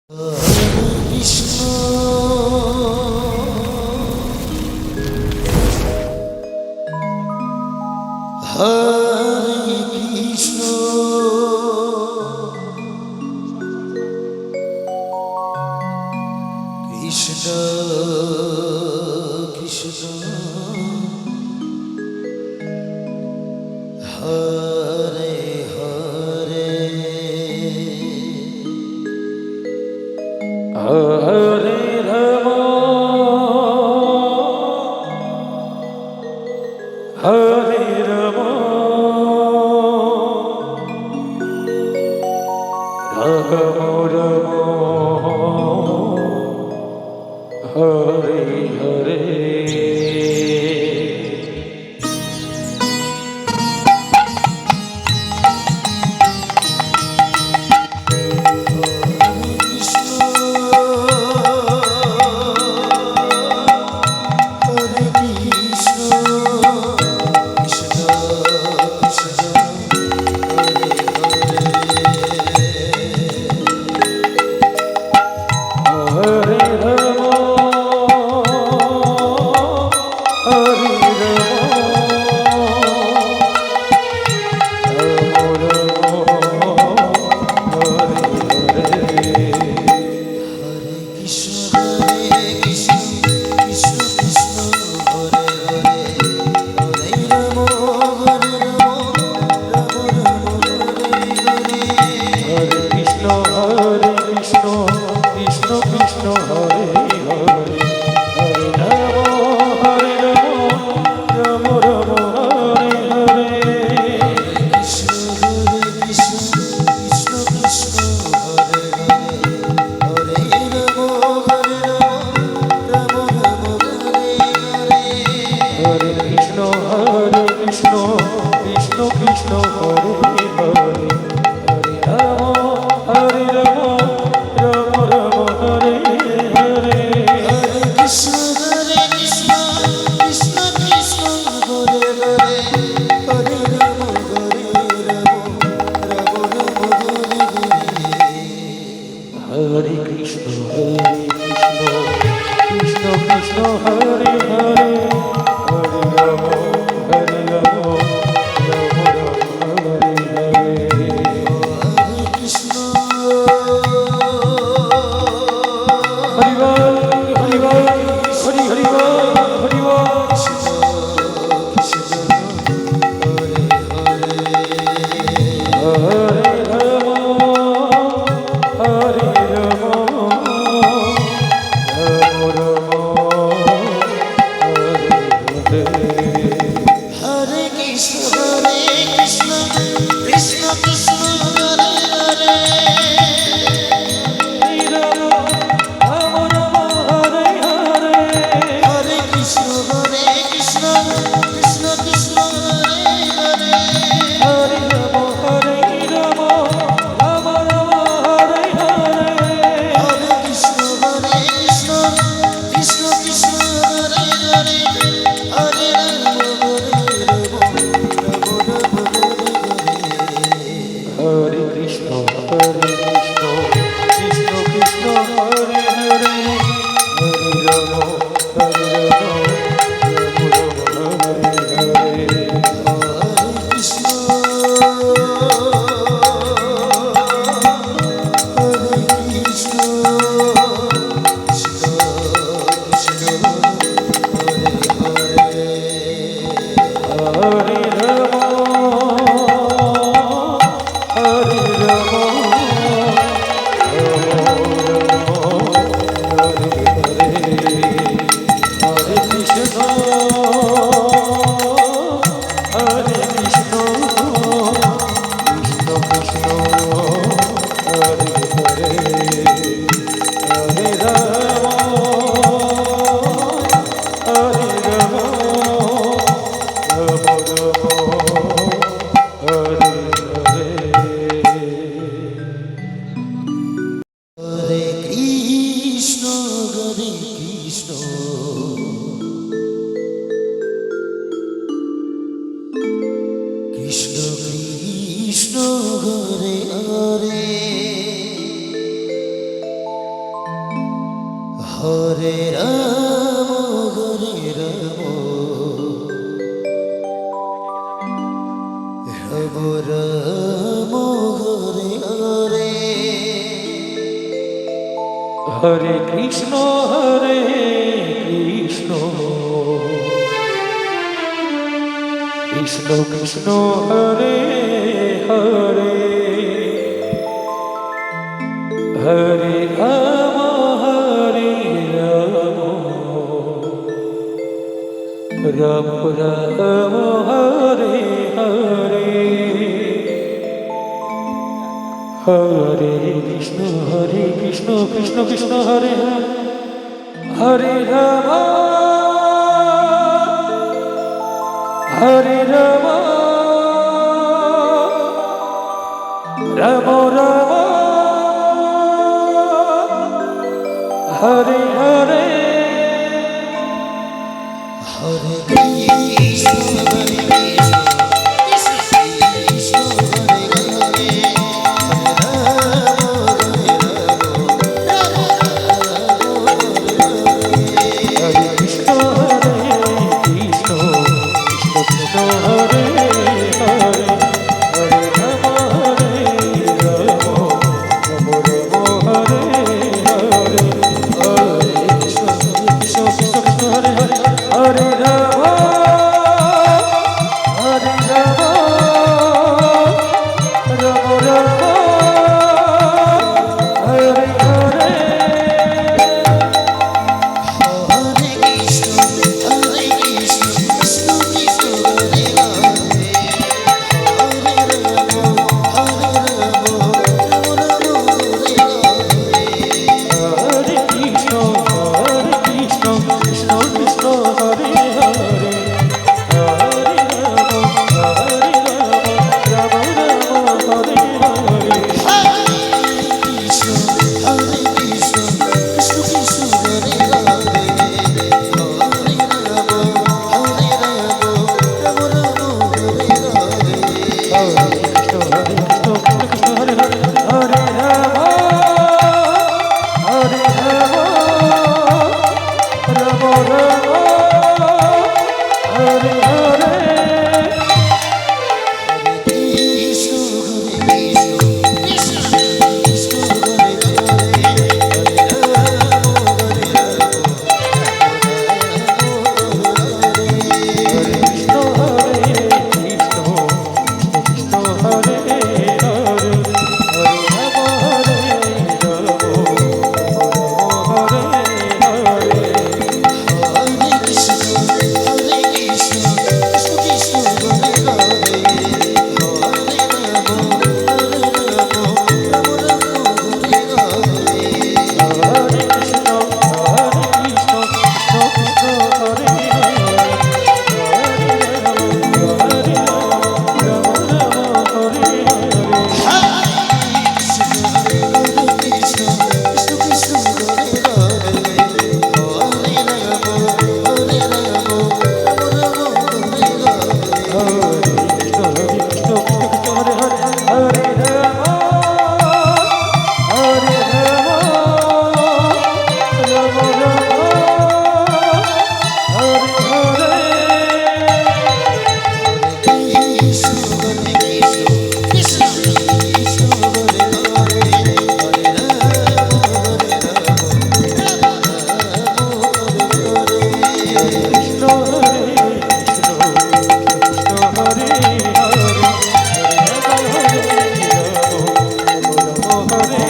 Krishna Hare Krishna Krishna Krishna Hare Hare Hare Ram Hare Ram Ram Ram Hare Hare Krishna Krishna Hare Hare Hare Ram Hare Ram Ram Ram Hare Hare Hare Krishna Krishna Krishna Hare Hare Hare Ram Ram Ram Hare Hare Hare Krishna Krishna Krishna Hare Hare Ram Hare Ram Ram Ram Hare Hare Hare Krishna Hare Krishna Krishna Hare Hare Hare Krishna Krishna Krishna Hare Hare Hare Ram Ram Hare Hare Hare Krishna Krishna Hare Hare Hare Ram Ram Ram Hare Hare Hare Krishna Krishna Krishna Hare Hare Hare Ram Ram Hare Hare Hare Krishna Krishna Hare Hare Hare Ram Ram Hare Hare Krishna Krishna Krishna Hare Hare Hare Ram Hare Hare Hare Krishna Krishna Krishna Hare Hare Hare Ram Hare Hare Hare Krishna Krishna Hare Hare Hare Ram Ram Hare Hare Krishna Krishna Krishna Hare Hare Hare Ram Hare